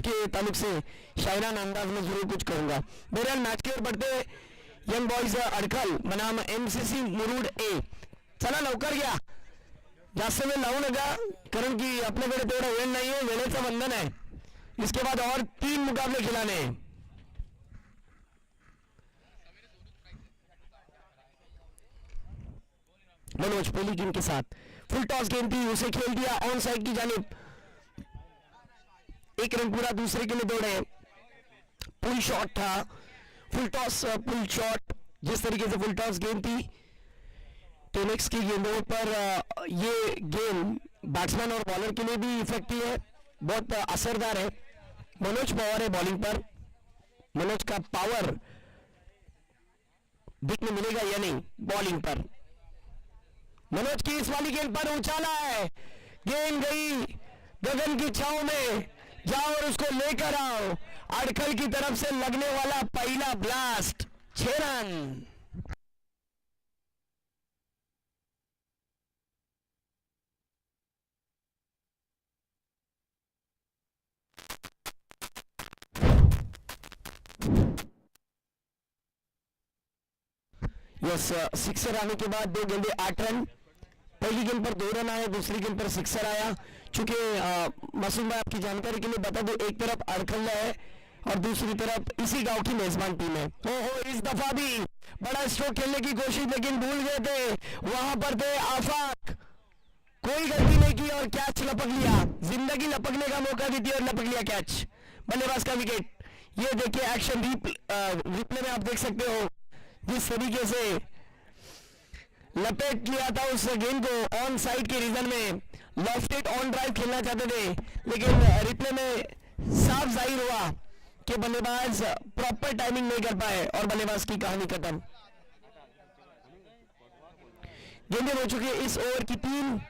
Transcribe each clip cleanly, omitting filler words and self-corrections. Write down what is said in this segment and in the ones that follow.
के ताल्लुक से शायराना अंदाज में जरूर कुछ कहूंगा। बहरहाल मैच की ओर बढ़ते यंग बॉयज अडखल बनाम एमसीसी मुरुड ए। चला लवकर घ्या, जास्त वेळ लावू नका कारण की आपल्याकडे तेवढा वेळ नाहीये, वेळेचं बंधन आहे। इसके बाद और 3 मुकाबले खिलाने हैं। मनोज पहली गेंद के साथ फुल टॉस गेंद थी, उसे खेल दिया ऑन साइड की जानिब। 1 रन पूरा दूसरे के लिए दौड़े। पुल शॉट था, फुल टॉस पुल शॉट, जिस तरीके से फुल टॉस गेंद थी टेनिक्स की गेंदों पर ये गेंद बैट्समैन और बॉलर के लिए भी इफेक्टिव है, बहुत असरदार है। मनोज पवार है बॉलिंग पर, मनोज का पावर दिखने मिलेगा या नहीं बॉलिंग पर। मनोज की इस वाली गेंद पर उछाला है, गेंद गई गगन की छांव में, जाओ और उसको लेकर आओ। अडखल की तरफ से लगने वाला पहला ब्लास्ट, 6 रन। यस, सिक्सर आने के बाद 2 गेंदे 8 रन। पहली गेंद पर 2 रन आए, दूसरी गेंद पर सिक्सर आया। चूंकि मासूम भाई आपकी जानकारी के लिए बता दो, एक तरफ अडखल है और दूसरी तरफ इसी गांव की मेजबान टीम है। ओहो, इस दफा भी बड़ा स्ट्रोक खेलने की कोशिश लेकिन भूल गए थे, वहां पर थे आफाक, कोई गलती नहीं की और कैच लपक लिया। जिंदगी लपकने का मौका दी थी और लपक लिया कैच, बल्लेबाज का विकेट। ये देखिए एक्शन रिप्ले में आप देख सकते हो जिस तरीके से लपेट लिया था उस गेंद को ऑन साइड के रीजन में। लेफ्ट ऑन ड्राइव खेलना चाहते थे लेकिन रिप्ले में साफ जाहिर हुआ कि बल्लेबाज प्रॉपर टाइमिंग नहीं कर पाए और बल्लेबाज की कहानी खत्म। गेंदें हो चुकी है इस ओवर की 3,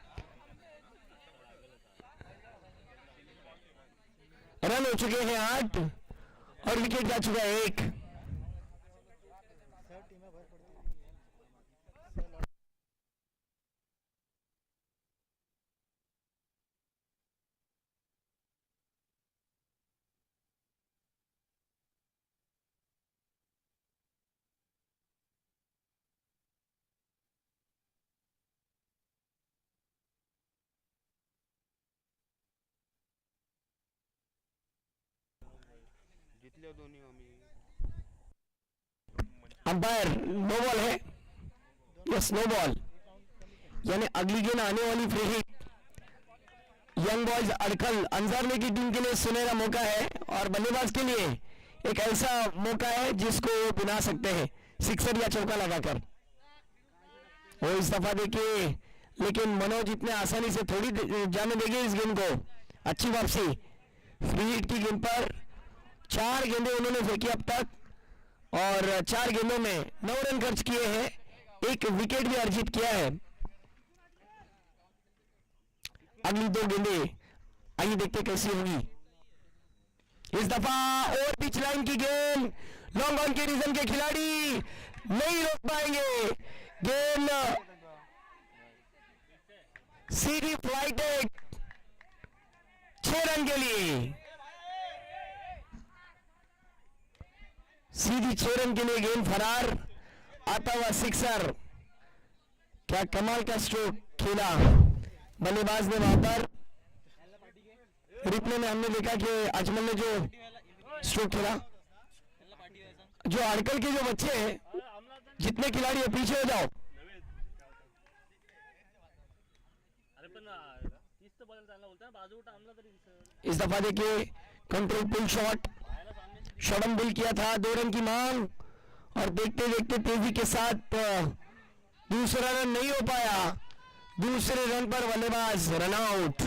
रन हो चुके हैं 8 और विकेट जा चुका है 1। अंपायर नो बॉल है, यस नो बॉल, यानी अगली गेंद आने वाली फ्री हिट यंग बॉयज अडखल अंजारने की टीम के लिए सुनहरा मौका है और बल्लेबाज के लिए एक ऐसा मौका है जिसको बुना सकते हैं सिक्सर या चौका लगाकर। वो इस दफा देखिए लेकिन मनोज इतने आसानी से थोड़ी जाने देंगे इस गेंद को। अच्छी वापसी, फ्री हिट की गेंद पर 4 गेंदें उन्होंने फेंकी अब तक और 4 गेंदों में 9 रन खर्च किए हैं, 1 विकेट भी अर्जित किया है। अगली 2 गेंदें आइए देखते कैसी होगी। इस दफा और पिच लाइन की गेंद, लॉन्ग ऑन के रीजन के खिलाड़ी नहीं रोक पाएंगे। गेंद सीधी फ्लाइट 6 रन के लिए, सीधी 6 रन के लिए गेंद फरार, आता हुआ सिक्सर। क्या कमाल का स्ट्रोक खेला बल्लेबाज ने वहां पर। रिप्ले में हमने देखा कि अजमल ने जो स्ट्रोक खेला, जो अडखल के जो बच्चे हैं जितने खिलाड़ी है पीछे हो जाओ। इस दफा देखिए कंट्रोल पुल शॉट, शॉर्टम बुल किया था, 2 रन की मांग और देखते देखते तेजी के साथ दूसरा रन नहीं हो पाया। दूसरे रन पर बल्लेबाज रन आउट।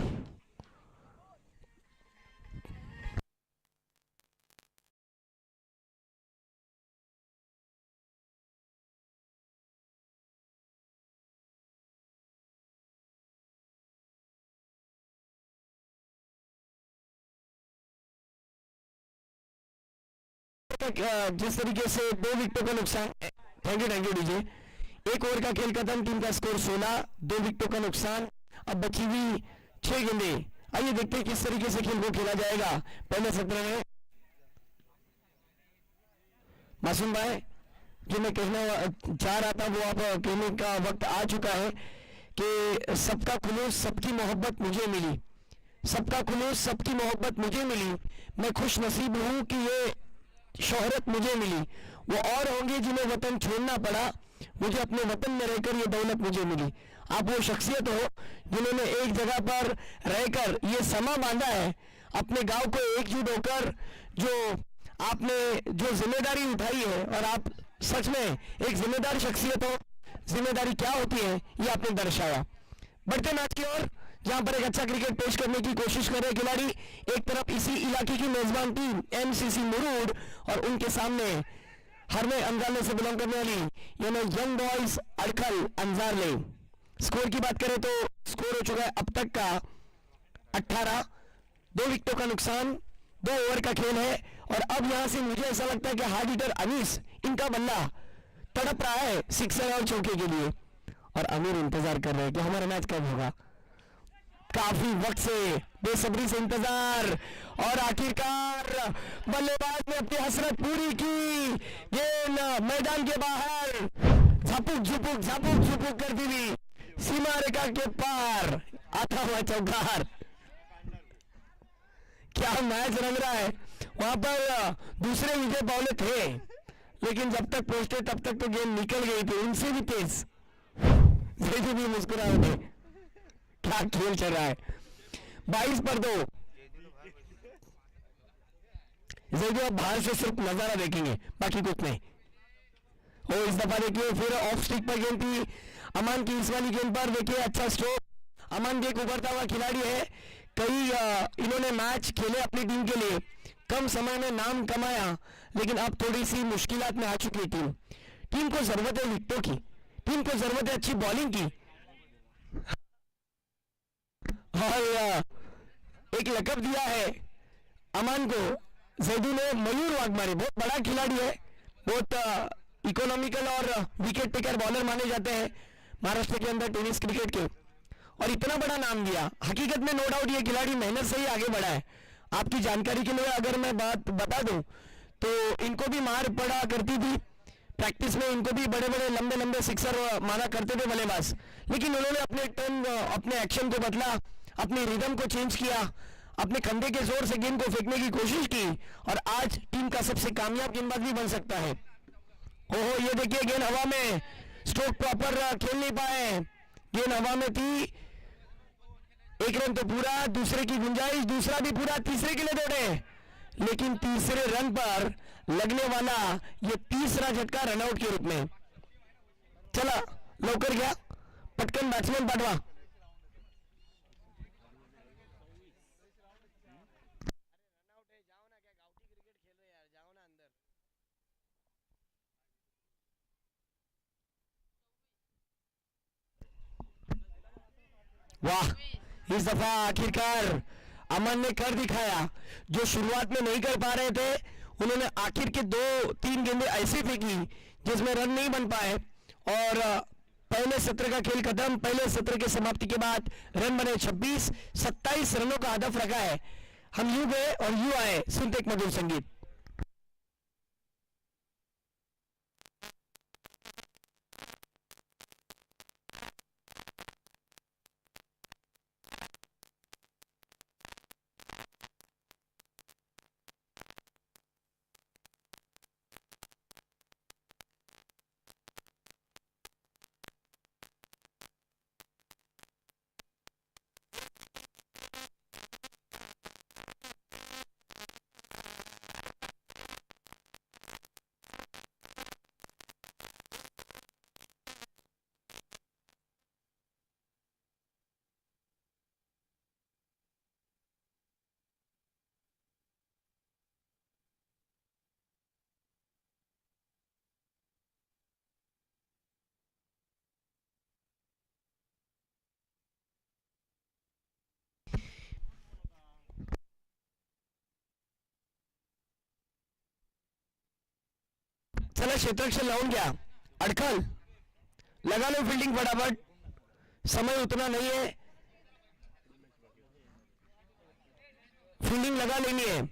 जिस तरीके से 2 विकेटों का नुकसान, थैंक यू डीजे। 1 ओवर का खेल खत्म, टीम का स्कोर 16, 2 विकेटों का नुकसान। अब बची हुई 6 गेंदें आइए देखते हैं किस तरीके से खेल को खेला जाएगा पहले सत्र में। मासूम भाई जो मैं कहना चाह रहा था वो अब कहने का वक्त आ चुका है कि सबका खुलूस सबकी मोहब्बत मुझे मिली, सबका खुलूस सबकी मोहब्बत मुझे मिली। मैं खुश नसीब हूं कि ये शोहरत मुझे मिली। वो और होंगे जिन्हें वतन छोड़ना पड़ा, मुझे अपने वतन में रहकर ये दौलत मुझे मिली। आप वो शख्सियत हो जिन्होंने एक जगह पर रहकर ये समा बांधा है, अपने गांव को एकजुट होकर जो आपने जो जिम्मेदारी उठाई है, और आप सच में एक जिम्मेदार शख्सियत हो। जिम्मेदारी क्या होती है ये आपने दर्शाया। बढ़ते मैच की ओर जहां पर एक अच्छा क्रिकेट पेश करने की कोशिश कर रहे खिलाड़ी, एक तरफ इसी इलाके की मेजबान टीम एमसीसी मुरूड और उनके सामने हरमे अंजारले से बिलोंग करने वाली यानी यंग बॉयज अड़खल अंजारले। स्कोर की बात करें तो स्कोर हो चुका है अब तक का 18, 2 विकेटों का नुकसान, 2 ओवर का खेल है। और अब यहां से मुझे ऐसा लगता है कि हार्ड हिटर अनीस इनका बल्ला तड़प रहा है सिक्सर और चौके के लिए, और अमीर इंतजार कर रहे हैं कि हमारा मैच कब होगा। काफी वक्त से बेसब्री से इंतजार, और आखिरकार बल्लेबाज ने अपनी हसरत पूरी की। गेंद मैदान के बाहर झपुक झपुक झपुक झपुक करती हुई सीमा रेखा के पार आता हुआ चौकार। क्या मैच रंग रहा है। वहां पर दूसरे विजय बॉले थे, लेकिन जब तक पहुंचते तब तक तो गेंद निकल गई थी, उनसे भी तेज। जैसे भी मुस्कुरा रहे थे। क्या खेल चल रहा है। 22 पर 2। जैसे आप बाहर से सिर्फ नजारा देखेंगे, बाकी कुछ नहीं। और इस दफा देखिए फिर ऑफ स्टिक पर गेंद थी अमान की। इस वाली गेंद पर देखिए अच्छा स्ट्रोक। अमान भी एक उभरता हुआ खिलाड़ी है। कई इन्होंने मैच खेले अपनी टीम के लिए, कम समय में नाम कमाया, लेकिन अब थोड़ी सी मुश्किलात में आ चुकी है टीम। टीम को जरूरत है विकेटों की, टीम को जरूरत है अच्छी बॉलिंग की। और एक लकब दिया है अमान को जैदू ने, मयूर वाघमारे। बहुत बड़ा खिलाड़ी है, बहुत इकोनॉमिकल और विकेट टेकर बॉलर माने जाते हैं महाराष्ट्र के अंदर टेनिस क्रिकेट के, और इतना बड़ा नाम दिया। हकीकत में नो डाउट ये खिलाड़ी मेहनत से ही आगे बढ़ा है। आपकी जानकारी के लिए अगर मैं बात बता दूं तो इनको भी मार पड़ा करती थी प्रैक्टिस में, इनको भी बड़े बड़े लंबे लंबे सिक्सर मारा करते थे बल्लेबाज, लेकिन उन्होंने अपने टर्न अपने एक्शन को बदला, अपनी रिदम को चेंज किया, अपने कंधे के जोर से गेंद को फेंकने की कोशिश की, और आज टीम का सबसे कामयाब गेंदबाज भी बन सकता है। ओहो ये देखिए गेंद हवा में, स्ट्रोक प्रॉपर खेल नहीं पाए, गेंद हवा में थी। एक रन तो पूरा, दूसरे की गुंजाइश, दूसरा भी पूरा, तीसरे के लिए दौड़े, लेकिन तीसरे रन पर लगने वाला ये तीसरा झटका रनआउट के रूप में चला। लौकर गया पटकन बैट्समैन पाटवा। वाह, इस दफा आखिरकार अमन ने कर दिखाया जो शुरुआत में नहीं कर पा रहे थे। उन्होंने आखिर के 2-3 गेंदें ऐसी फेंकी जिसमें रन नहीं बन पाए, और पहले सत्र का खेल खत्म। पहले सत्र के समाप्ति के बाद रन बने 26, 27 रनों का हदफ रखा है। हम यूं गए और यूं आए। सुनते एक मधुर संगीत। चला क्षेत्ररक्षण लावून घ्या। अडखल लगा लो फील्डिंग फटाफट, समय उतना नहीं है। फील्डिंग लगा लेनी है।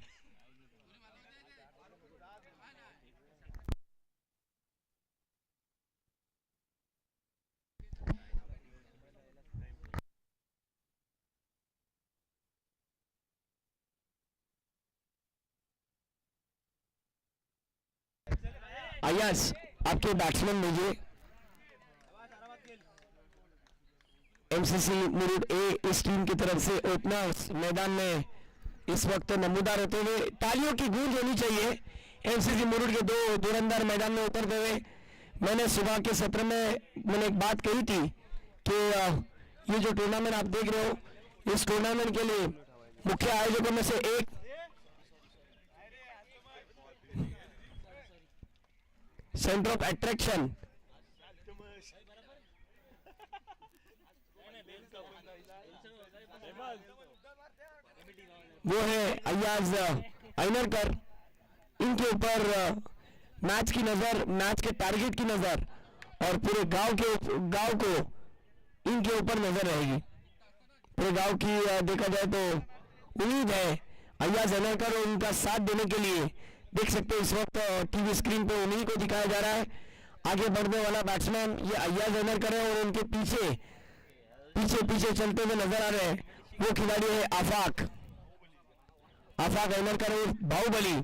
अय्याज आपके बैट्समैन मुझे एमसीसी मुरुड ए इस टीम की तरफ से ओपनर्स मैदान में इस वक्त नमूदार होते हुए तालियों की गूंज होनी चाहिए। एमसीसी मुरुड के दो धुरंधर मैदान में उतरते हुए मैंने सुबह के सत्र में मैंने एक बात कही थी कि ये जो टूर्नामेंट आप देख रहे हो इस टूर्नामेंट के लिए मुख्य आयोजकों में से एक सेंटर ऑफ अट्रैक्शन वो है अय्याज अयनरकर। इनके ऊपर मैच की नजर, मैच के टारगेट की नजर और पूरे गांव को इनके ऊपर नजर रहेगी। पूरे गांव की देखा जाए तो उम्मीद है अय्याज अयनरकर और उनका साथ देने के लिए। देख सकते हो इस वक्त टीवी स्क्रीन पे उन्हीं को दिखाया जा रहा है। आगे बढ़ने वाला बैट्समैन ये अय्याज अयनरकर है और उनके पीछे पीछे पीछे चलते हुए नजर आ रहे हैं वो खिलाड़ी है आफाक अयनरकर बाहुबली।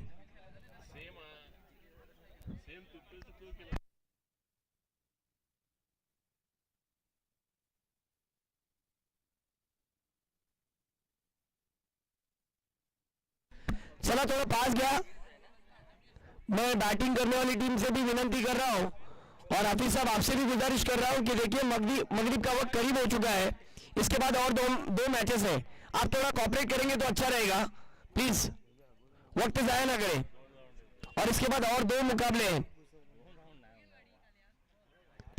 चला थोड़ा पास गया। मैं बैटिंग करने वाली टीम से भी विनती कर रहा हूं और हाफिज साहब आपसे भी गुजारिश कर रहा हूं कि देखिए मगरिब का वक्त करीब हो चुका है। इसके बाद और दो मैचेस है। आप थोड़ा कॉपरेट करेंगे तो अच्छा रहेगा प्लीज, वक्त जाया ना करें। और इसके बाद और 2 मुकाबले हैं।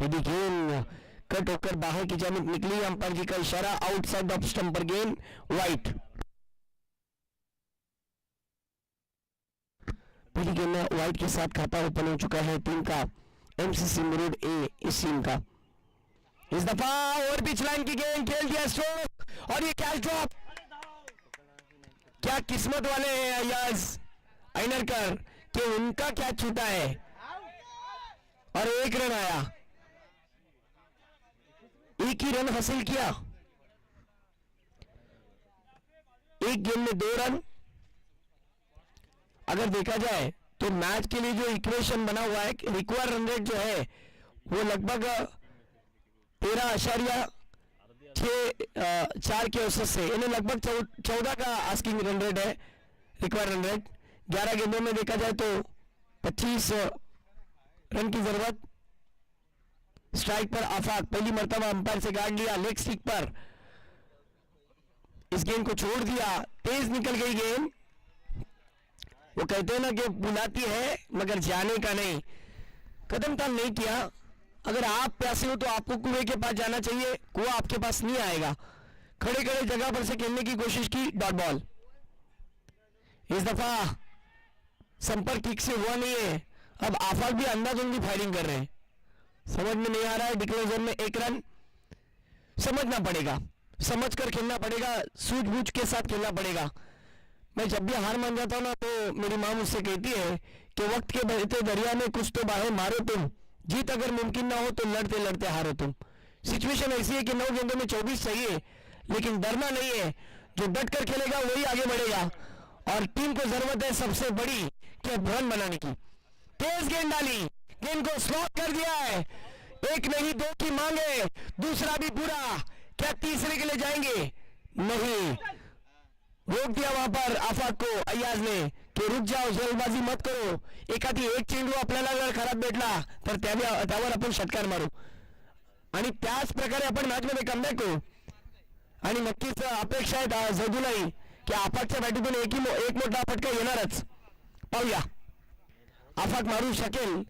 गेंद कट होकर बाहर की जानिब निकली। अंपायर जी का इशारा आउटसाइड ऑफ स्टंप पर गेंद वाइट। पहली गेंद में वाइट के साथ खाता ओपन हो चुका है टीम का एमसीसी मुरुड ए इस टीम का। इस दफा और पिच लाइन की गेंद खेल दिया स्ट्रोक और ये कैच ड्रॉप। क्या किस्मत वाले हैं अय्याज अयनरकर कि उनका कैच छूटा है और 1 रन आया। एक ही रन हासिल किया। एक गेंद में 2 रन। अगर देखा जाए तो मैच के लिए जो इक्वेशन बना हुआ है रिक्वायर्ड रन रेट जो है वो लगभग 13.4 के औसत से यानी लगभग 14 का आस्किंग रन रेट है रिक्वायर्ड रन रेट। 11 गेंदों में देखा जाए तो 25 रन की जरूरत। स्ट्राइक पर आफाक पहली मर्तबा अंपायर से गार्ड लिया। लेग स्टिक पर इस गेंद को छोड़ दिया। तेज निकल गई गेंद। वो कहते हैं ना कि बुलाती है मगर जाने का नहीं। कदम ताल नहीं किया। अगर आप प्यासे हो तो आपको कुएं के पास जाना चाहिए, कुआं आपके पास नहीं आएगा। खड़े खड़े जगह पर से खेलने की कोशिश की, डॉट बॉल। इस दफा संपर्क ठीक से हुआ नहीं है। अब आफाक भी अंधाधुंधी फायरिंग कर रहे हैं। समझ में नहीं आ रहा है। डिक्लेयर जोन में 1 रन। समझना पड़ेगा, समझ कर खेलना पड़ेगा, सूझबूझ के साथ खेलना पड़ेगा। मैं जब भी हार मान जाता हूं ना तो मेरी माँ मुझसे कहती है कि वक्त के बहते दरिया में कुछ तो बाहें मारो तुम, जीत अगर मुमकिन ना हो तो लड़ते लड़ते हारो तुम। सिचुएशन ऐसी है कि 9 गेंदों में 24 चाहिए, लेकिन डरना नहीं है। जो डट कर खेलेगा वही आगे बढ़ेगा और टीम को जरूरत है सबसे बड़ी कि रन बनाने की। तेज गेंद डाली, गेंद को स्लॉट कर दिया है। 1 नहीं 2 की मांगे, दूसरा भी पूरा। क्या तीसरे के लिए जाएंगे? नहीं, रोक दिया वहां पर आफाक को अय्याज ने की रुक जाओ, जल्दबाजी मत करो. एखादी एक चेंडू आपल्याला जर खराब भेटला तर त्यावर आपण षटकार मारू आणि त्याच प्रकारे आपण मॅच मध्ये कमबॅक करू. आणि नक्कीच अपेक्षा आहे जगूलाही की आफाकच्या बॅटीतून एक मोठा फटका येणारच. पाहूया आफाक मारू शकेल,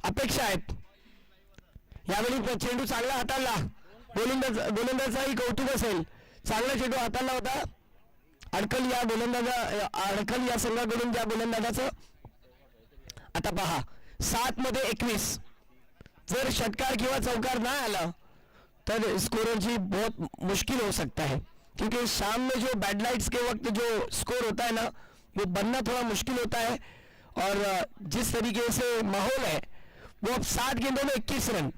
अपेक्षा आहेत. यावेळी चेंडू चांगला हाताळला, गोलंदाजाही कौतुक असेल. चांगला चेंडू हाताळला होता. अडकल या संघाकडून त्या गोलंदाजाचं. आता पहा 7 मध्ये 21. जर षटकार किंवा चौकार ना आला तर स्कोररची बहुत मुश्किल हो सकता है. क्योंकि शाम में जो बैड लाइट्स के वक्त जो स्कोर होता है ना, वो बनना थोड़ा मुश्किल होता है। और जिस तरीके से माहौल है वो अब 60 गेंदों में 21 रन,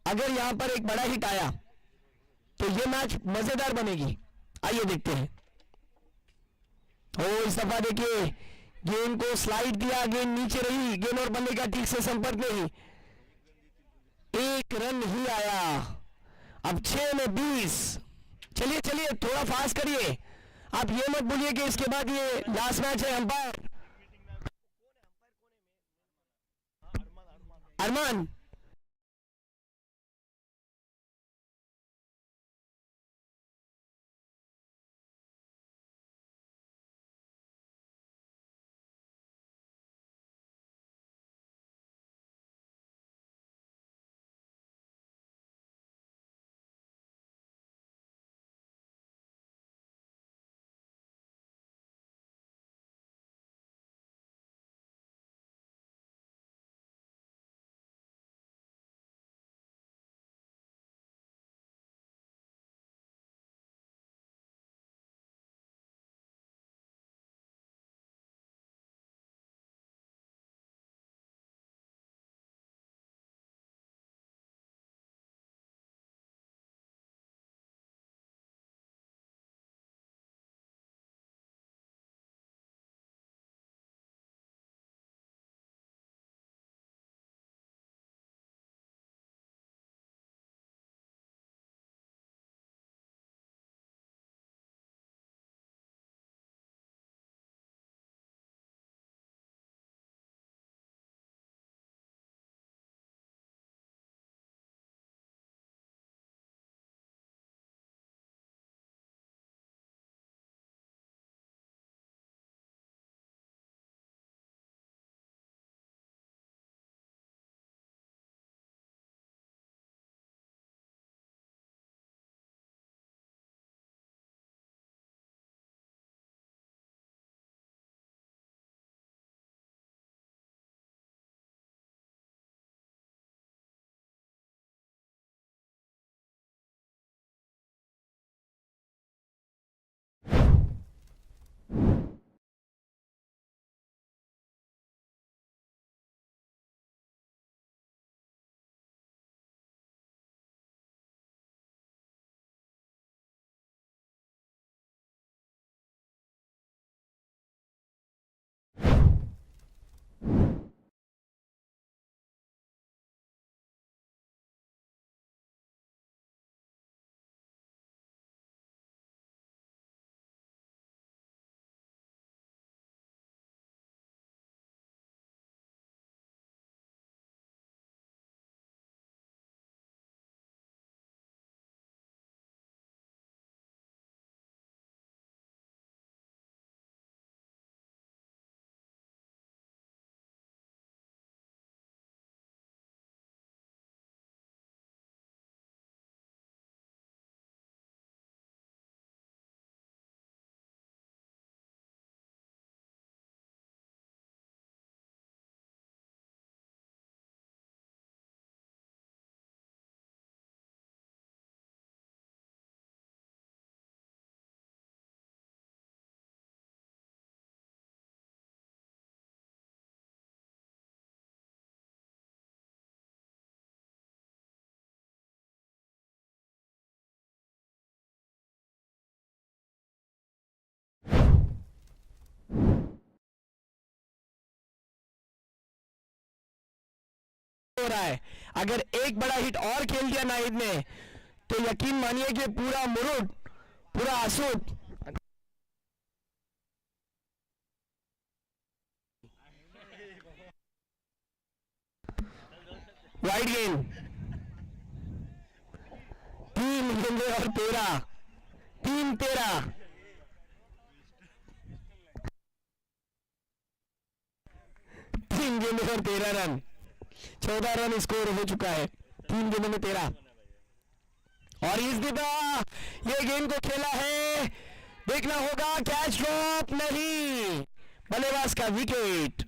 अगर यहां पर एक बड़ा हिट आया तो ये मैच मजेदार बनेगी। आइए देखते हैं। ओ इस दफा देखिए गेंद को स्लाइड दिया, गेंद नीचे रही, गेंद और बल्ले का ठीक से संपर्क नहीं, 1 रन ही आया। अब 6 में 20। चलिए चलिए थोड़ा फास्ट करिए, आप ये मत भूलिए कि इसके बाद ये लास्ट मैच है। अंपायर अरमान, हो रहा है। अगर एक बड़ा हिट और खेल दिया नाहिद ने तो यकीन मानिए कि पूरा मुरुड, पूरा आसूद वाइड गेंद, 3 गेंदे और 13, 3-13। 3 गेंदे और 13 रन, 14 रन स्कोर हो चुका है 3 गेंदों में 13। और इस दफा ये गेंद को खेला है, देखना होगा कैच ड्रॉप नहीं, बल्लेबाज का विकेट,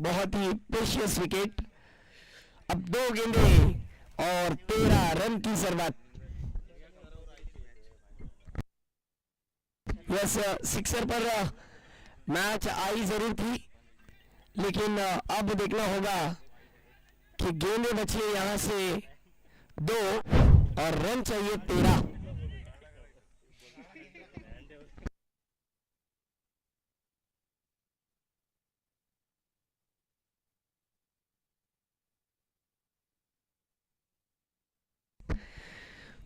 बहुत ही प्रेशियस विकेट। अब 2 गेंदे और 13 रन की जरूरत। यस, सिक्सर पर मैच आई जरूर थी, लेकिन अब देखना होगा कि गेंदें बची है यहां से 2 और रन चाहिए 13।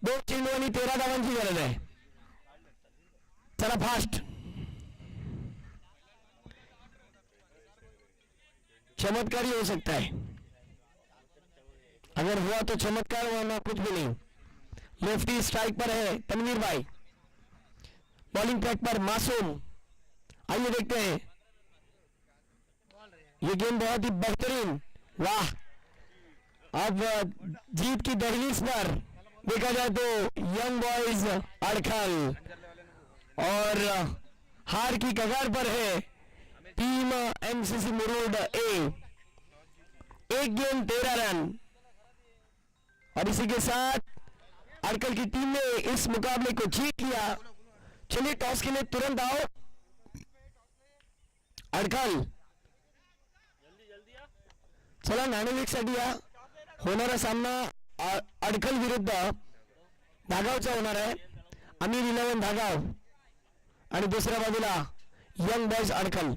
दो चेंडू आणि 13 धावांची गरज आहे. चला फास्ट. चमत्कार ही हो सकता है, अगर हुआ तो चमत्कार, वरना कुछ भी नहीं. लेफ्टी स्ट्राइक पर है तनवीर भाई, बॉलिंग ट्रैक पर मासूम. आइए देखते हैं, ये गेम बहुत ही बेहतरीन. वाह, अब जीत की दहलीज पर देखा जाए तो यंग बॉयज अड़खल, और हार की कगार पर है टीम एमसीसी मुरूड ए. एक गेम 13 रन, और इसी के साथ अड़कल की टीम ने इस मुकाबले को जीत लिया. चलिए टॉस के लिए तुरंत आओ. अड़कल चला नाणेफेकसाठी या. होणारा सामना अडखल विरुद्ध धागावचा होणार आहे. अमीर 11 धागाव आणि दुसऱ्या बाजूला यंग बॉयज अडखल.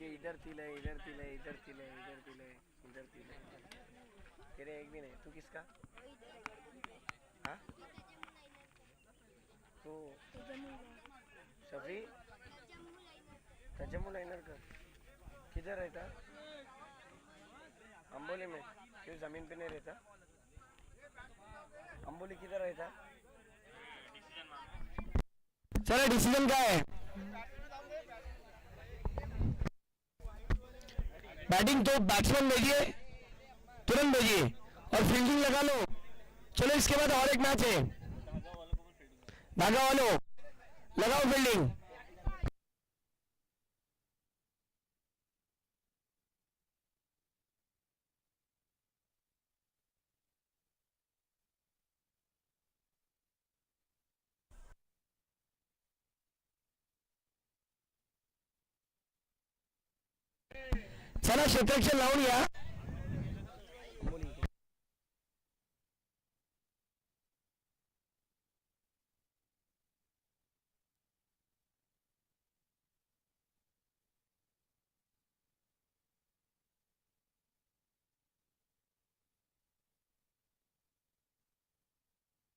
इधर तिले इधर तिले इधर तिले इधर तिले इधर तिले. तेरे एक भी नहीं. तू किसका? हाँ तो शफी तजम्मू लाइनर का किधर रहता? अंबोली में. क्यों जमीन पे नहीं रहता? अंबोली किधर रहता? चलो डिसीजन क्या है? बैटिंग तो बैट्समैन भेजिए, तुरंत भेजिए, और फील्डिंग लगा लो. चलो इसके बाद और एक मैच है. धागा वालों लगाओ फील्डिंग. चला क्षेत्ररक्षण लावून या.